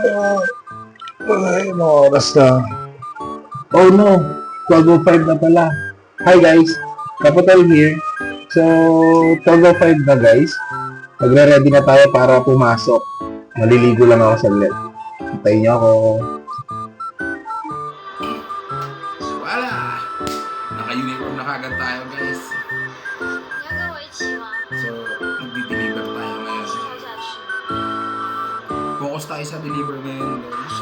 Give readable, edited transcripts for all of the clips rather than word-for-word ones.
Ay, mga oras na. Oh no, 12:05 na pala. Hi guys, Kapital here. So, 12:05 na guys. Magre-ready na tayo para pumasok. Maliligo lang ako saglit. Hintayin niyo ako. Wala! Naka-uniform na kagad tayo guys. So, magdi-deliver tayo ngayon. Focus tayo sa deliver ngayon guys.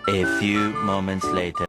A few moments later.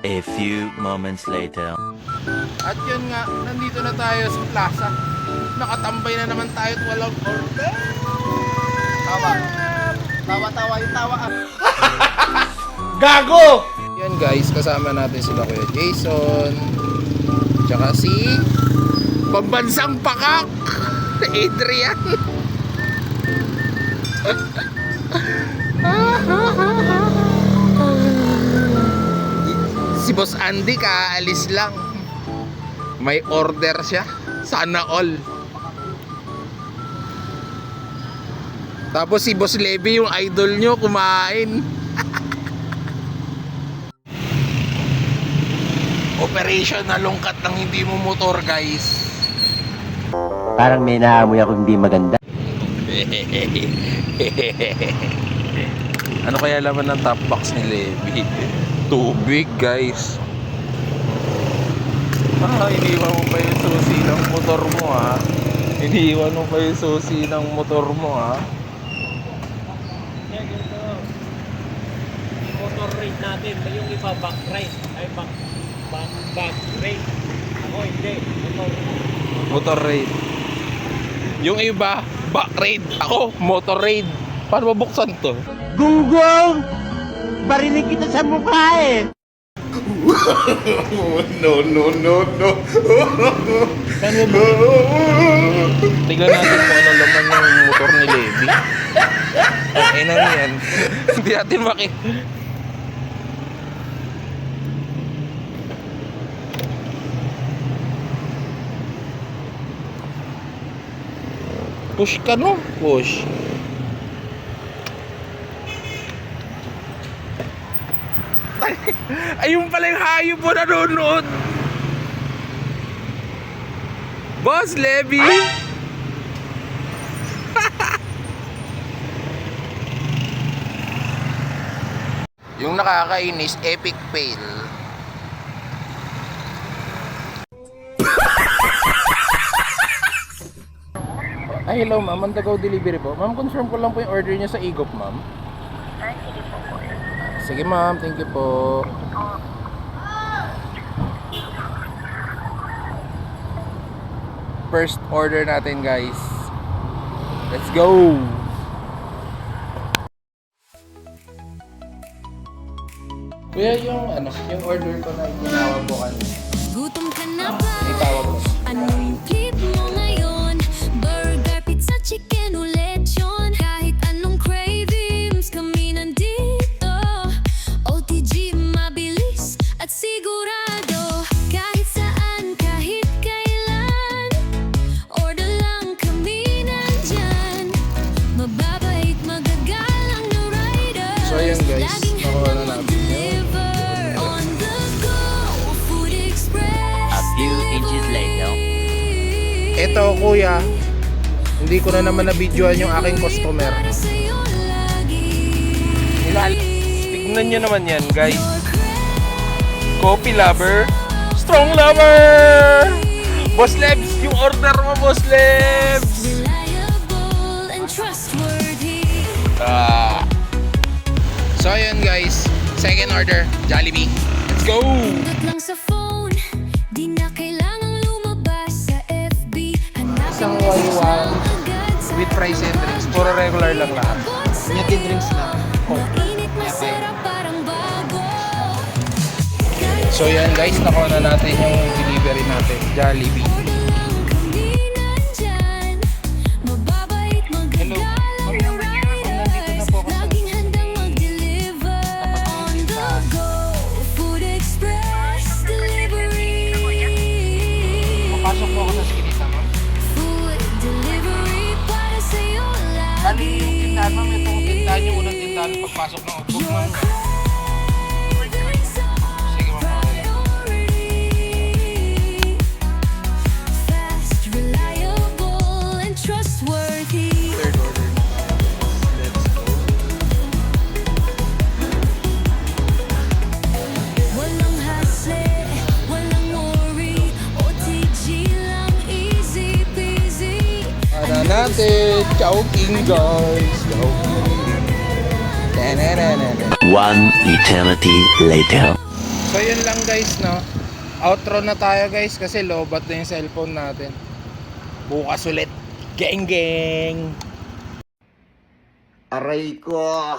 A few moments later. At yun nga, nandito na tayo sa plaza. Nakatambay na naman tayo at walang order. Tawa. Tawa-tawa yung tawa. Gago! Yan guys, kasama natin sila Kuya Jason. Tsaka si Pambansang Pakak, Adrian. Si Boss Andy kaalis lang. May order siya. Sana all. Tapos si Boss Levy, yung idol nyo, kumain. Operation na lungkat ng hindi mo motor guys. Parang may naamoy ako hindi maganda. Ano kaya laman ng top box ni Levy? Tubig guys. Iniwan mo pa yung susi ng motor mo ha. Iniwan mo pa yung susi ng motor mo ha. Yan, ganito. Yung motor rate natin, yung iba back rate. Ay, back rate. Ako hindi. Motor raid. Yung iba, back raid. Ako, motor raid. Paano mabuksan to? Gunggong! Barinig kita sa mukha eh! No. Paano ba? Tignan natin kung ano laman ng motor ni Levy. Okay na yan. Hindi natin push ka no? Push. Ayun pala yung hayop mo nanonood. Boss Levy. Yung nakakainis, epic fail. Ay, hello ma'am, Mandagaw delivery po. Ma'am, confirm ko lang po yung order niya sa Igop, ma'am. Sige ma'am, thank you po. First order natin guys. Let's go! Kuya, yung order ko na itinawag ko kanina. Gutom ka na ba? Itawag ko. Anong trip mo ngayon? Burger, pizza, chicken, o lechon? Kahit anong cravings, kami nandito. OTG, mabilis at sigurado. Kahit saan, kahit kailan. Order lang, kami nandyan. Mababait, magagalang na riders. So ayan guys, nakuha na natin yun. On the go, Food Express. A few inches later. Eto kuya, hindi ko na naman na-videoan yung aking customer. Tignan nyo naman yan, guys. Coffee lover, strong lover! Boss Lebs, yung order mo, Boss Lebs! Reliable and trustworthy. So, ayun guys. Second order, Jollibee. Let's go! Pindot lang sa phone, di na kailangang lumabas sa FB. Hanapin Isang mo waiwang lang agad sa with fries and drinks. Puro regular lang lahat. Nyati drinks na. mainit, masarap, parang bago. So, yan guys. Nakuha na natin yung delivery natin. Jollibee. Order lang kami nandyan. Mababait, maganda ang riders. Laging handang mag-deliver. On the go, Food Express Delivery. Papasok po ako sa skinita, ma'am. Food delivery para sa'yo Bali, lagi. yung tindahan, ma'am. Itong tindahan yung unang tindahan pagpasok ng ugbog, ma'am. Sige, ma'am. Fast, reliable, and trustworthy. Third order na tayo. Let's go. Walang hassle, walang worry. OTG lang, easy peasy. Para natin. Chowking guys. Chowking. Tananana. One eternity later. So yun lang guys, no. Outro na tayo guys kasi lobat na yung cellphone natin. Bukas ulit. Geng geng. Aray ko.